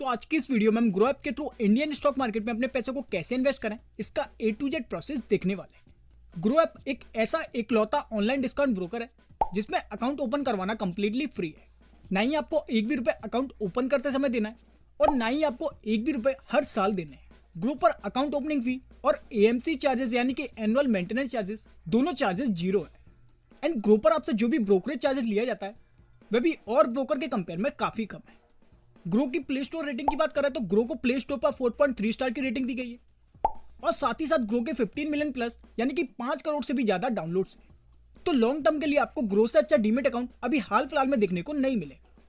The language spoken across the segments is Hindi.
आज की इस वीडियो में हम ग्रो ऐप के थ्रू इंडियन स्टॉक मार्केट में अपने पैसे को कैसे इन्वेस्ट करें, इसका A to Z प्रोसेस देखने वाले हैं। ग्रो ऐप एक ऐसा इकलौता ऑनलाइन डिस्काउंट ब्रोकर है जिसमें अकाउंट ओपन करवाना कंप्लीटली फ्री है। ना ही आपको एक भी रुपए अकाउंट ओपन करते समय देना है और ना ही आपको एक भी रुपए हर साल देने हैं। ग्रो पर अकाउंट ओपनिंग फी और AMC चार्जेस यानी कि एनुअल मेंटेनेंस चार्जेस दोनों चार्जेस जीरो है। एंड ग्रो पर आपसे जो भी ब्रोकरेज चार्जेस लिया जाता है वह भी और ब्रोकर के कंपेयर में काफी कम है। ग्रो की प्ले स्टोर रेटिंग की बात करें तो ग्रो को प्ले स्टोर पर 4.3 स्टार की रेटिंग दी गई है और साथ ही साथ ग्रो के 15 मिलियन प्लस यानी कि 5 करोड़ से भी ज्यादा डाउनलोड्स हैं। तो लॉन्ग टर्म के लिए आपको ग्रो से अच्छा डीमेट अकाउंट अभी हाल फिलहाल में देखने को नहीं मिलेगा।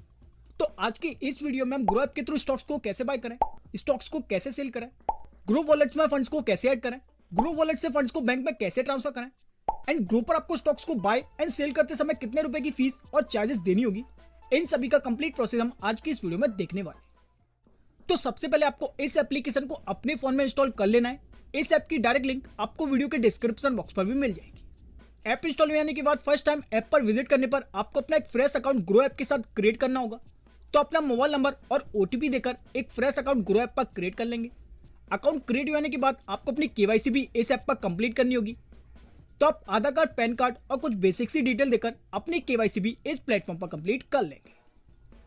तो आज की इस वीडियो में हम ग्रो ऐप के थ्रू स्टॉक्स को कैसे बाय करें, स्टॉक्स को कैसे सेल करें, ग्रो वॉलेट्स में फंड्स को कैसे ऐड करें, ग्रो वॉलेट से फंड्स को बैंक में कैसे ट्रांसफर करें एंड ग्रो पर आपको स्टॉक्स को बाय एंड सेल करते समय कितने रुपए की फीस और चार्जेस देनी होगी, इन सभी का कंप्लीट प्रोसेस हम आज की इस वीडियो में देखने वाले हैं। तो सबसे पहले आपको इस एप्लीकेशन को अपने फोन में इंस्टॉल कर लेना है। इस ऐप की डायरेक्ट लिंक आपको वीडियो के डिस्क्रिप्शन बॉक्स पर भी मिल जाएगी। ऐप इंस्टॉल होने के बाद फर्स्ट टाइम ऐप पर विजिट करने पर आपको अपना एक फ्रेश अकाउंट ग्रो ऐप के साथ क्रिएट करना होगा। तो अपना मोबाइल नंबर और OTP देकर एक फ्रेश अकाउंट ग्रो ऐप पर क्रिएट कर लेंगे। अकाउंट क्रिएट होने के बाद आपको अपनी KYC भी इस ऐप पर कंप्लीट करनी होगी। तो आप आधार कार्ड, पैन कार्ड और कुछ बेसिक सी डिटेल देकर अपनी KYC भी इस प्लेटफॉर्म पर कंप्लीट कर लेंगे।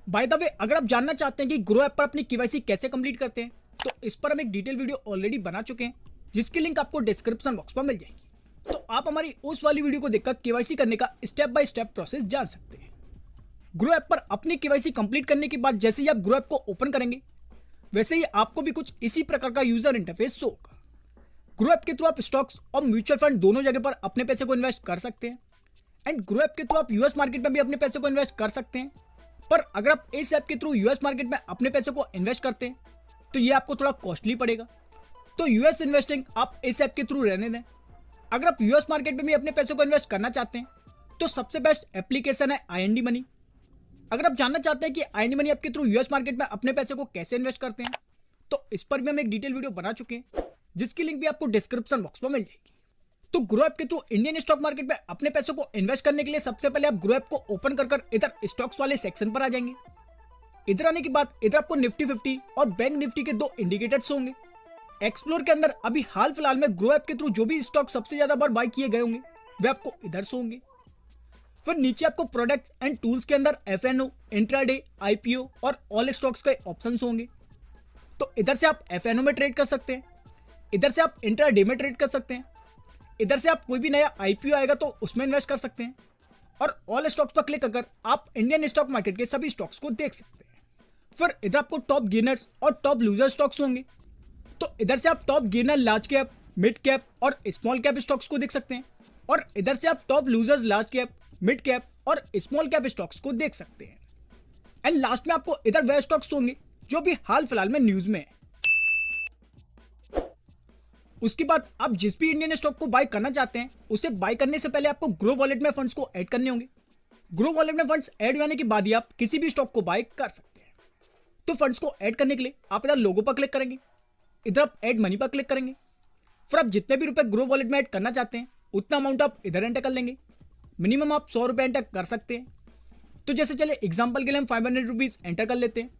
बाय द वे, अगर आप जानना चाहते हैं कि ग्रो ऐप पर अपनी KYC कैसे कंप्लीट करते हैं तो इस पर हम एक डिटेल वीडियो ऑलरेडी बना चुके हैं जिसकी लिंक आपको डिस्क्रिप्शन बॉक्स पर मिल जाएगी। तो आप हमारी उस वाली वीडियो को देखकर KYC करने का स्टेप बाय स्टेप प्रोसेस जान सकते हैं। ग्रो ऐप पर अपनी KYC कंप्लीट करने के बाद जैसे ही आप ग्रो ऐप को ओपन करेंगे वैसे ही आपको भी कुछ इसी प्रकार का यूजर इंटरफेस शो होगा। ग्रो ऐप के थ्रू आप स्टॉक्स और म्यूचुअल फंड दोनों जगह पर अपने पैसे को इन्वेस्ट कर सकते हैं एंड ग्रो ऐप के थ्रू आप US मार्केट में भी अपने पैसे को इन्वेस्ट कर सकते हैं। पर अगर आप इस ऐप के थ्रू US मार्केट में अपने पैसे को इन्वेस्ट करते हैं तो ये आपको थोड़ा कॉस्टली पड़ेगा। तो US इन्वेस्टिंग आप इस ऐप के थ्रू रहने दें। अगर आप US मार्केट में भी अपने पैसे को इन्वेस्ट करना चाहते हैं तो सबसे बेस्ट एप्लीकेशन है IND मनी। अगर आप जानना चाहते हैं कि IND मनी ऐप के थ्रू US मार्केट में अपने पैसे को कैसे इन्वेस्ट करते हैं तो इस पर भी हम एक डिटेल वीडियो बना चुके हैं जिसकी लिंक भी आपको डिस्क्रिप्शन बॉक्स में मिल जाएगी। तो ग्रो ऐप के थ्रू इंडियन स्टॉक मार्केट में अपने पैसों को इन्वेस्ट करने के लिए सबसे पहले आप ग्रो ऐप को ओपन कर इधर स्टॉक्स वाले सेक्शन पर आ जाएंगे। इधर आने के बाद इधर आपको निफ्टी 50 और बैंक निफ्टी के 2 इंडिकेटर्स होंगे। एक्सप्लोर के अंदर अभी हाल फिलहाल में ग्रो ऐप के थ्रू जो भी स्टॉक सबसे ज्यादा बार बाय किए गए होंगे वे आपको इधर शो होंगे। फिर नीचे आपको प्रोडक्ट्स एंड टूल्स के अंदर FNO, इंट्राडे, IPO और ऑल स्टॉक्स के ऑप्शंस होंगे। तो इधर से आप FNO में ट्रेड कर सकते हैं, इधर से आप इंट्राडे में ट्रेड कर सकते हैं, इधर से आप कोई भी नया IPO आएगा तो उसमें इन्वेस्ट कर सकते हैं और ऑल स्टॉक्स पर क्लिक कर आप इंडियन स्टॉक मार्केट के सभी स्टॉक्स को देख सकते हैं। फिर इधर आपको टॉप गेनर्स और टॉप लूजर स्टॉक्स होंगे। तो इधर से आप top gainer large cap, mid cap और स्मॉल कैप स्टॉक्स को देख सकते हैं और इधर से आप top losers large cap, mid cap और स्मॉल कैप स्टॉक्स को देख सकते हैं। एंड लास्ट में आपको इधर वह स्टॉक्स होंगे जो भी हाल फिलहाल में न्यूज में है। उसके बाद आप जिस भी इंडियन स्टॉक को बाय करना चाहते हैं उसे बाय करने से पहले आपको ग्रो वॉलेट में फंड्स को ऐड करने होंगे। ग्रो वॉलेट में फंड्स ऐड होने के बाद ही आप किसी भी स्टॉक को बाय कर सकते हैं। तो फंड्स को ऐड करने के लिए आप इधर लोगो पर क्लिक करेंगे, इधर आप ऐड मनी पर क्लिक करेंगे। फिर आप जितने भी रुपए ग्रो वॉलेट में ऐड करना चाहते हैं उतना अमाउंट आप इधर एंटर कर लेंगे। मिनिमम आप 100 रुपए एंटर कर सकते हैं। तो जैसे चले एग्जाम्पल के लिए हम 500 रुपीज एंटर कर लेते हैं।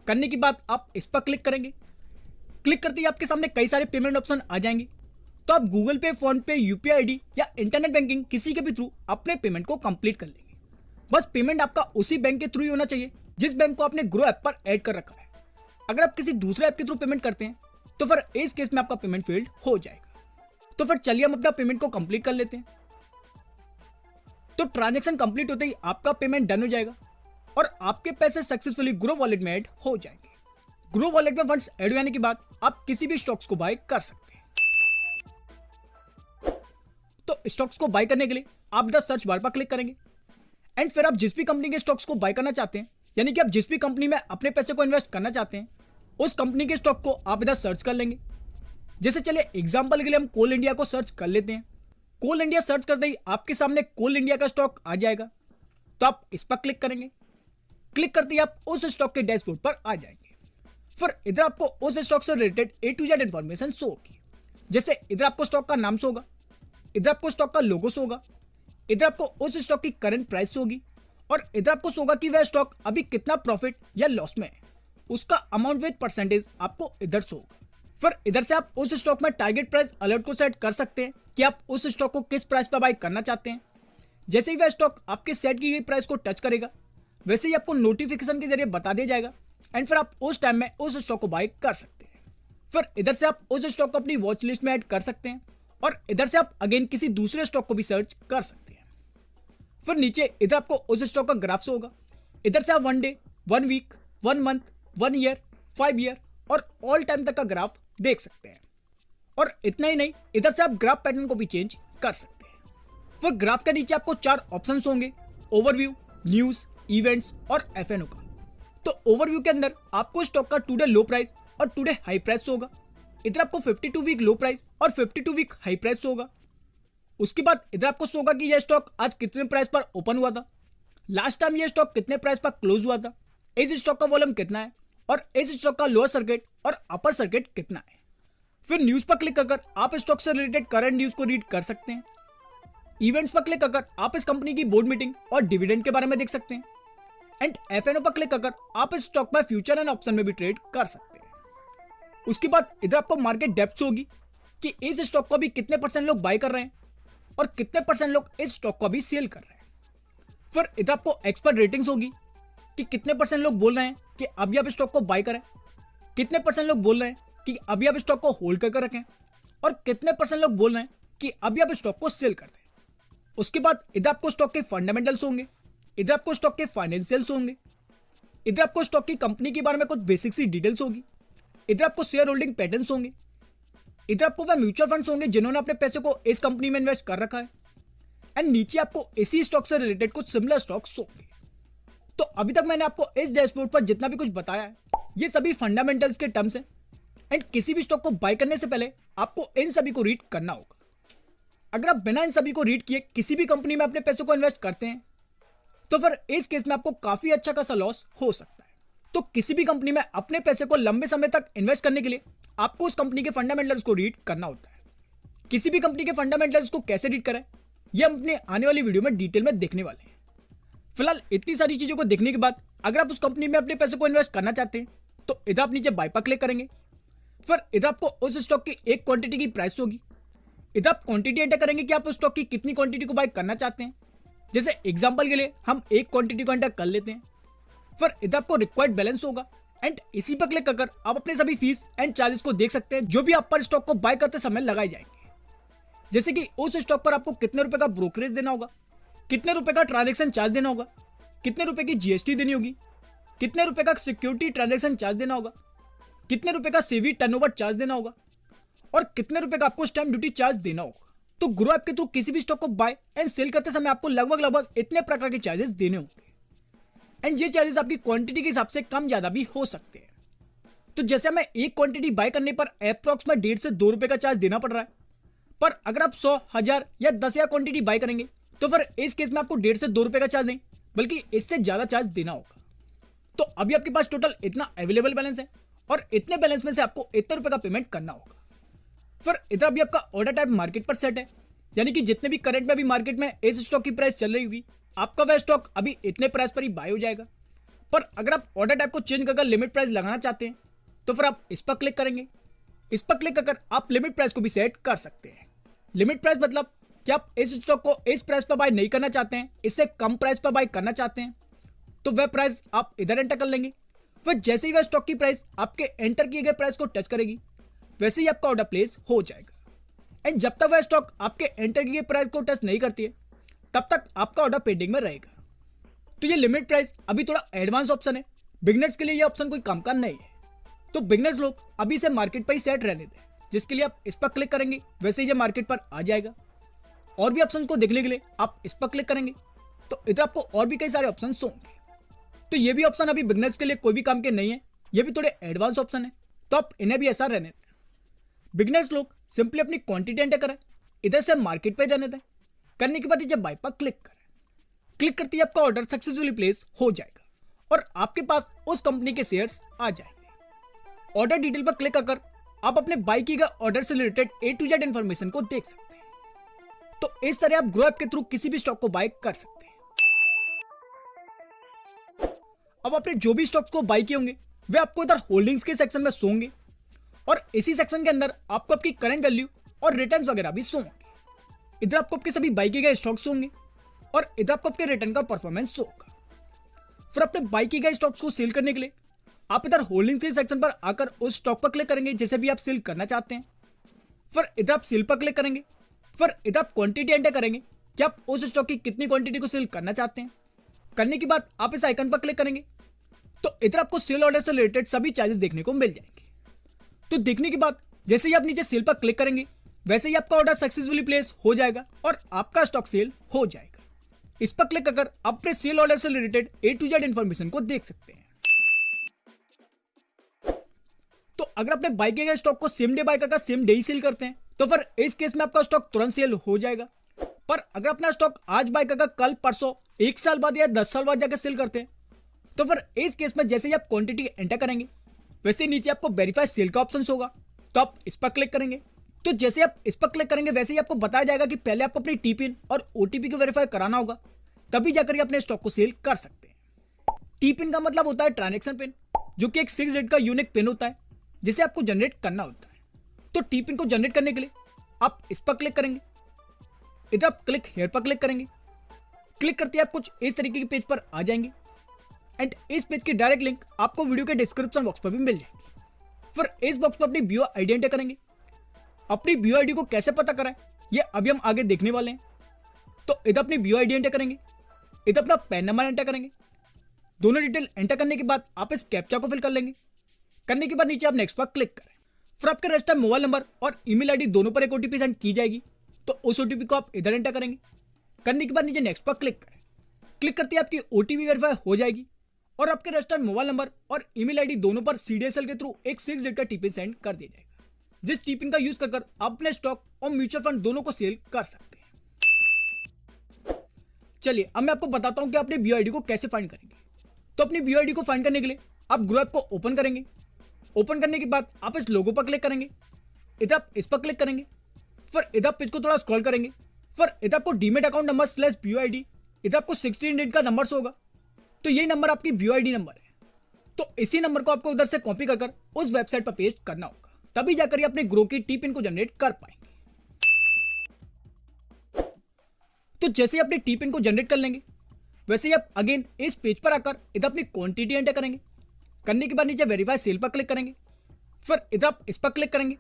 करने के बाद आप इस पर क्लिक करेंगे। क्लिक करते ही आपके सामने कई सारे पेमेंट ऑप्शन आ जाएंगे। तो आप गूगल पे, फोन पे, UPI ID या इंटरनेट बैंकिंग किसी के भी थ्रू अपने पेमेंट को कंप्लीट कर लेंगे। बस पेमेंट आपका उसी बैंक के थ्रू ही होना चाहिए जिस बैंक को आपने ग्रो ऐप पर ऐड कर रखा है। अगर आप किसी दूसरे ऐप के थ्रू पेमेंट करते हैं तो फिर इस केस में आपका पेमेंट फेल्ड हो जाएगा। तो फिर चलिए हम अपना पेमेंट को कंप्लीट कर लेते हैं। तो ट्रांजेक्शन कंप्लीट होते ही आपका पेमेंट डन हो जाएगा और आपके पैसे सक्सेसफुली ग्रो वॉलेट में ऐड हो जाएंगे। ग्रो वॉलेट में फंड्स ऐड होने के बाद आप किसी भी स्टॉक्स को बाय कर सकते हैं। तो स्टॉक्स को बाय करने के लिए आप इधर सर्च बार पर क्लिक करेंगे एंड फिर आप जिस भी कंपनी के स्टॉक्स को बाय करना चाहते हैं यानी कि आप जिस भी कंपनी में अपने पैसे को इन्वेस्ट करना चाहते हैं उस कंपनी के स्टॉक को आप इधर सर्च कर लेंगे। जैसे चले एग्जाम्पल के लिए हम कोल इंडिया को सर्च कर लेते हैं। कोल इंडिया सर्च करते ही आपके सामने कोल इंडिया का स्टॉक आ जाएगा। तो आप इस पर क्लिक करेंगे। क्लिक करते ही आप उस स्टॉक के डैशबोर्ड पर आ जाएंगे। फिर इधर आपको उस स्टॉक से related A to Z information show होगी। जैसे इधर आपको स्टॉक का नाम शो होगा, इधर आपको स्टॉक का लोगो शो होगा, इधर आपको उस स्टॉक की करंट प्राइस शो होगी और इधर आपको शो होगा कि वह स्टॉक अभी कितना प्रॉफिट या लॉस में है। उसका अमाउंट विद परसेंटेज आपको इधर से होगा। फिर इधर से आप उस स्टॉक में टारगेट प्राइस अलर्ट को सेट कर सकते हैं कि आप उस स्टॉक को किस प्राइस पर बाय करना चाहते हैं। जैसे ही वह स्टॉक आपके सेट की गई प्राइस को टच करेगा वैसे ही आपको नोटिफिकेशन के जरिए बता दिया जाएगा एंड फिर आप उस टाइम में उस स्टॉक को बाय कर सकते हैं। फिर इधर से आप उस स्टॉक को अपनी वॉच लिस्ट में ऐड कर सकते हैं और इधर से आप अगेन किसी दूसरे स्टॉक को भी सर्च कर सकते हैं। फिर नीचे इधर आपको उस स्टॉक का ग्राफ होगा। इधर से आप 1 day, 1 week, 1 month, 1 year, 5 year और ऑल टाइम तक का ग्राफ देख सकते हैं। और इतना ही नहीं, इधर से आप ग्राफ पैटर्न को भी चेंज कर सकते हैं। फिर ग्राफ के नीचे आपको 4 ऑप्शंस होंगे, ओवरव्यू, न्यूज, इवेंट्स और एफएनओ का। तो ओवरव्यू के अंदर आपको स्टॉक का टुडे लो प्राइस और टुडे हाई प्राइस होगा। इधर आपको 52 वीक लो प्राइस और 52 वीक हाई प्राइस होगा। उसके बाद इधर आपको होगा कि यह स्टॉक आज कितने प्राइस पर ओपन हुआ था, लास्ट टाइम यह स्टॉक कितने प्राइस पर क्लोज हुआ था, इस स्टॉक का वॉल्यूम कितना है और इस स्टॉक का लोअर सर्किट और अपर सर्किट कितना है। फिर न्यूज पर क्लिक कर आप स्टॉक से रिलेटेड करंट न्यूज को रीड कर सकते हैं। इवेंट्स पर क्लिक कर आप इस कंपनी की बोर्ड मीटिंग और डिविडेंड के बारे में देख सकते हैं। एंड एफएनओ पर क्लिक कर आप इस स्टॉक में फ्यूचर एंड ऑप्शन में भी ट्रेड कर सकते हैं। उसके बाद इधर आपको मार्केट डेप्थ होगी कि इस स्टॉक को अभी कितने परसेंट लोग बाय कर रहे हैं और कितने परसेंट लोग इस स्टॉक को अभी सेल कर रहे हैं। फिर इधर आपको एक्सपर्ट रेटिंग्स होगी कि कितने परसेंट लोग बोल रहे हैं कि अभी आप स्टॉक को बाय करें, कितने परसेंट लोग बोल रहे हैं कि अभी आप स्टॉक को होल्ड करके रखें और कितने परसेंट लोग बोल रहे हैं कि अभी आप स्टॉक को सेल कर दें। उसके बाद इधर आपको स्टॉक के फंडामेंटल्स होंगे, इधर आपको स्टॉक के फाइनेंशियल्स होंगे, इधर आपको स्टॉक की कंपनी के बारे में कुछ बेसिक सी डिटेल्स होगी, इधर आपको शेयर होल्डिंग पैटर्न्स होंगे, इधर आपको वह म्यूचुअल फंड्स होंगे जिन्होंने अपने पैसे को इस कंपनी में इन्वेस्ट कर रखा है एंड नीचे आपको इसी स्टॉक से रिलेटेड कुछ सिमिलर स्टॉक्स होंगे। तो अभी तक मैंने आपको इस डैशबोर्ड पर जितना भी कुछ बताया है ये सभी फंडामेंटल्स के टर्म्स हैं एंड किसी भी स्टॉक को बाय करने से पहले आपको इन सभी को रीड करना होगा। अगर आप बिना इन सभी को रीड किए किसी भी कंपनी में अपने पैसे को इन्वेस्ट करते हैं तो फिर इस केस में आपको काफी अच्छा खासा लॉस हो सकता है। तो किसी भी कंपनी में अपने पैसे को लंबे समय तक इन्वेस्ट करने के लिए आपको उस कंपनी के फंडामेंटल्स को रीड करना होता है। किसी भी कंपनी के फंडामेंटल्स को कैसे रीड करें ये हम अपने आने वाली वीडियो में डिटेल में देखने वाले हैं। फिलहाल इतनी सारी चीजों को देखने के बाद अगर आप उस कंपनी में अपने पैसे को इन्वेस्ट करना चाहते हैं तो इधर आप नीचे बाय पर क्लिक करेंगे। फिर इधर आपको उस स्टॉक की एक क्वांटिटी की प्राइस होगी। इधर आप क्वांटिटी एंटर करेंगे कि आप उस स्टॉक की कितनी क्वांटिटी को बाय करना चाहते हैं। जैसे एग्जांपल के लिए हम एक क्वांटिटी को एंटर कर लेते हैं। फिर इधर आपको रिक्वायर्ड बैलेंस होगा एंड इसी पर क्लिक कर आप अपने सभी फीस एंड चार्जेस को देख सकते हैं जो भी आप पर स्टॉक को बाय करते समय लगाए जाएंगे। जैसे कि उस स्टॉक पर आपको कितने रुपए का ब्रोकरेज देना होगा, कितने रुपए का ट्रांजैक्शन चार्ज देना होगा, कितने रुपए की जीएसटी देनी होगी, कितने रुपए का सिक्योरिटी ट्रांजैक्शन चार्ज देना होगा, कितने रुपए का सेवी टर्नओवर चार्ज देना होगा और कितने रुपए का आपको स्टैम्प ड्यूटी चार्ज देना होगा। तो ग्रो ऐप के थ्रू किसी भी स्टॉक को बाय एंड सेल करते समय आपको लगभग इतने प्रकार के चार्जेस देने होंगे एंड ये चार्जेस आपकी क्वांटिटी के हिसाब से कम ज्यादा भी हो सकते हैं। तो जैसे हमें एक क्वांटिटी बाय करने पर अप्रॉक्स में 1.5 से 2 रुपए का चार्ज देना पड़ रहा है, पर अगर आप 100, 1000 या 10,000 क्वांटिटी बाय करेंगे तो फिर इस केस में आपको 1.5 से 2 रुपए का चार्ज नहीं बल्कि इससे ज्यादा चार्ज देना होगा। तो अभी आपके पास टोटल इतना अवेलेबल बैलेंस है और इतने बैलेंस में से आपको इतने रुपए का पेमेंट करना होगा। फिर इधर अभी आपका ऑर्डर टाइप मार्केट पर सेट है, यानी कि जितने भी करंट में अभी मार्केट में इस स्टॉक की प्राइस चल रही होगी आपका वह स्टॉक अभी इतने प्राइस पर ही बाय हो जाएगा। पर अगर आप ऑर्डर टाइप को चेंज कर लिमिट प्राइस लगाना चाहते हैं तो फिर आप इस पर क्लिक करेंगे। इस पर क्लिक कर आप लिमिट प्राइस को भी सेट कर सकते हैं। लिमिट प्राइस मतलब कि आप इस स्टॉक को इस प्राइस पर बाय नहीं करना चाहते हैं, इससे कम प्राइस पर बाय करना चाहते हैं तो वह प्राइस आप इधर एंटर कर लेंगे। फिर जैसे ही वह स्टॉक की प्राइस आपके एंटर किए गए प्राइस को टच करेगी वैसे ही आपका ऑर्डर प्लेस हो जाएगा एंड जब तक वह स्टॉक आपके एंटर किए प्राइस को टच नहीं करती है तब तक आपका ऑर्डर पेंडिंग में रहेगा। तो ये लिमिट प्राइस अभी थोड़ा एडवांस ऑप्शन है, बिगनर्स के लिए ये ऑप्शन कोई काम का नहीं है। तो बिगनर्स लोग अभी से मार्केट पर ही सेट रहने दें, जिसके लिए आप इस पर क्लिक करेंगे वैसे ही ये मार्केट पर आ जाएगा। और भी ऑप्शन को देखने के लिए आप इस पर क्लिक करेंगे तो इधर आपको और भी कई सारे ऑप्शन होंगे। तो ये भी ऑप्शन अभी बिगनर्स के लिए कोई भी काम के नहीं है, ये भी थोड़े एडवांस ऑप्शन है तो आप इन्हें भी ऐसा रहने दें। बिगनर्स लोग सिंपली अपनी क्वांटिटी एंटर करें, इधर से मार्केट पे रहने दें। करने के बाद जब बाय पर क्लिक करें, क्लिक करते ही आपका ऑर्डर सक्सेसफुली प्लेस हो जाएगा और आपके पास उस कंपनी के शेयर्स आ जाएंगे। ऑर्डर डिटेल पर क्लिक कर आप अपने बाय किए गए ऑर्डर से related A to Z information को देख सकते हैं। तो इस तरह आप ग्रो ऐप के थ्रू किसी भी स्टॉक को बाय कर सकते हैं। अब आपने जो भी स्टॉक्स को बाय किए होंगे वे आपको इधर होल्डिंग्स के सेक्शन में शो होंगे और इसी सेक्शन के अंदर आपको आपकी करंट वैल्यू और रिटर्न्स वगैरह भी शो होंगे। इधर आपको आपके सभी बाई किए गए स्टॉक्स होंगे और इधर आपको आपके रिटर्न का परफॉर्मेंस शो होगा। फिर अपने बाई किए गए स्टॉक्स को सेल करने के लिए आप इधर होल्डिंग्स के सेक्शन पर आकर उस स्टॉक पर क्लिक करेंगे जिसे भी आप सेल करना चाहते हैं। फिर इधर आप सेल पर क्लिक करेंगे। फिर इधर आप क्वांटिटी एंटर करेंगे कि आप उस स्टॉक की कितनी क्वांटिटी को सेल करना चाहते हैं। करने के बाद आप इस आइकन पर क्लिक करेंगे तो इधर आपको सेल ऑर्डर से रिलेटेड सभी चार्जेस देखने को मिल जाएंगे। तो देखने के बाद जैसे ही आप नीचे सेल पर क्लिक करेंगे वैसे ही आपका ऑर्डर सक्सेसफुली प्लेस हो जाएगा और आपका स्टॉक सेल हो जाएगा। इस पर क्लिक कर आप अपने सेल ऑर्डर से related A to Z information को देख सकते हैं। तो अगर आपने बाय किए गए स्टॉक को सेम डे बाय कर सेम डे ही सेल करते हैं तो फिर इस केस में आपका स्टॉक तुरंत सेल हो जाएगा। पर अगर अपना स्टॉक आज बाय कर कल परसों 1 साल बाद या 10 साल बाद जाकर सेल करते हैं तो फिर इस केस में जैसे ही आप क्वांटिटी एंटर करेंगे वैसे नीचे आपको वेरीफाई सेल का ऑप्शन होगा तो आप इस पर क्लिक करेंगे। तो जैसे आप इस पर क्लिक करेंगे वैसे ही आपको बताया जाएगा कि पहले आपको अपनी टीपिन और ओटीपी को वेरीफाई कराना होगा, तभी जाकर ये अपने स्टॉक को सेल कर सकते हैं। टीपिन का मतलब होता है ट्रांजैक्शन पिन, जो कि एक 6 डिजिट का यूनिक पिन होता है जिसे आपको जनरेट करना होता है। तो टीपिन को जनरेट करने के लिए आप इस पर क्लिक करेंगे। इधर आप क्लिक हेयर पर क्लिक करेंगे। क्लिक करते ही आप कुछ इस तरीके के पेज पर आ जाएंगे एंड इस पेज की डायरेक्ट लिंक आपको वीडियो के डिस्क्रिप्शन बॉक्स पर भी मिल जाएगी। फिर इस बॉक्स पर अपनी बीओ आईडी एंटर करेंगे। अपनी बीओ आईडी को कैसे पता कराएं ये अभी हम आगे देखने वाले हैं। तो इधर अपनी बीओ आईडी एंटर करेंगे। इधर अपना पैन नंबर एंटर करेंगे। दोनों डिटेल एंटर करने के बाद आप इस कैप्चा को फिल कर लेंगे। करने के बाद नीचे आप नेक्स्ट पर क्लिक करें। फिर आपके रजिस्टर्ड मोबाइल नंबर और ईमेल आईडी दोनों पर एक ओटीपी सेंड की जाएगी, तो उस ओटीपी को आप इधर एंटर करेंगे। करने के बाद नीचे नेक्स्ट पर क्लिक करें। क्लिक करते ही आपकी ओटीपी वेरीफाई हो जाएगी और आपके रजिस्टर्ड मोबाइल नंबर और ईमेल आईडी दोनों पर सीडीएसएल के थ्रू एक 6 डिजिट का टीपिन सेंड कर दिया जाएगा, जिस टीपिन का यूज कर आप अपने स्टॉक और म्यूचुअल फंड दोनों को सेल कर सकते हैं। चलिए अब मैं आपको बताता हूं कि अपने बीओ आईडी को कैसे फाइंड करेंगे। तो अपनी बीओ आईडी को फाइंड करने के लिए आप ग्रो ऐप को ओपन करेंगे। ओपन करने के बाद आप इस लोगो पर क्लिक करेंगे। इधर आप इस पर क्लिक करेंगे। फिर इधर पेज को थोड़ा स्क्रॉल करेंगे। फिर इधर आपको demat account number /BO ID, इधर आपको 16 डिजिट का नंबर होगा, तो यही नंबर आपकी बीओ आईडी नंबर है। तो इसी नंबर को आपको उधर से कॉपी कर उस वेबसाइट पर पेस्ट करना होगा, तभी जाकर अपने ग्रो की टीपिन को जनरेट कर पाएंगे। तो जैसे ही अपनी टीपिन को जनरेट कर लेंगे वैसे ही आप अगेन इस पेज पर आकर इधर अपनी क्वांटिटी एंटर करेंगे। करने के बाद नीचे वेरीफाई सेल पर क्लिक करेंगे। फिर इधर आप इस पर क्लिक करेंगे।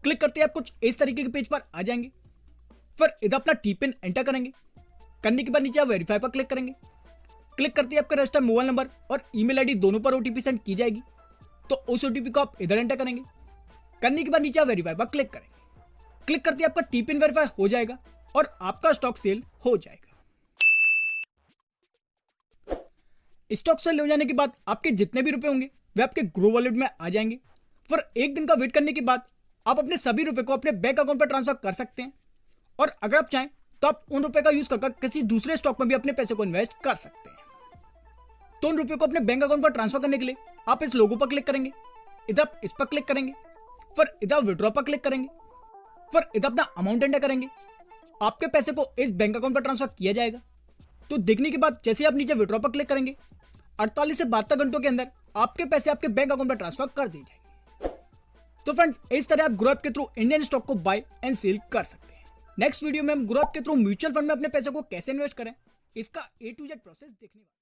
क्लिक करते ही आप कुछ इस तरीके के पेज पर आ जाएंगे। फिर इधर अपना टीपिन एंटर करेंगे। करने के बाद नीचे आप वेरीफाई पर क्लिक करेंगे। क्लिक करते ही आपका रजिस्टर्ड मोबाइल नंबर और ईमेल आईडी दोनों पर ओटीपी सेंड की जाएगी, तो उस ओटीपी को आप इधर एंटर करेंगे। करने के बाद नीचे आप वेरीफाई पर क्लिक करेंगे। क्लिक करते ही आपका टीपिन वेरीफाई हो जाएगा और आपका स्टॉक सेल हो जाएगा। स्टॉक सेल हो जाने के बाद आपके जितने भी रुपए होंगे वे आपके ग्रो वॉलेट में आ जाएंगे। फिर एक दिन का वेट करने के बाद आप अपने सभी रुपए को अपने बैंक अकाउंट पर ट्रांसफर कर सकते हैं, और अगर आप चाहें तो आप उन रुपए का यूज कर किसी दूसरे स्टॉक में भी अपने पैसे को इन्वेस्ट कर सकते हैं। तो उन रुपए को अपने बैंक अकाउंट पर ट्रांसफर करने के लिए आप इस लोगो पर क्लिक करेंगे। इधर आप इस पर क्लिक करेंगे। फिर इधर विड्रॉ पर क्लिक करेंगे। फिर इधर अपना अमाउंट एंटर करेंगे। आपके पैसे को इस बैंक अकाउंट पर ट्रांसफर किया जाएगा। तो देखने के बाद जैसे आप नीचे विड्रॉ पर क्लिक करेंगे 48 से 72 घंटों के अंदर आपके पैसे आपके बैंक अकाउंट पर ट्रांसफर कर दिए जाएंगे। तो फ्रेंड्स इस तरह आप ग्रो ऐप के थ्रू इंडियन स्टॉक को बाय एंड सेल कर सकते हैं। नेक्स्ट वीडियो में हम ग्रो ऐप के थ्रू म्यूचुअल फंड में अपने पैसे को कैसे इन्वेस्ट करें इसका A to Z प्रोसेस देखने वाले हैं।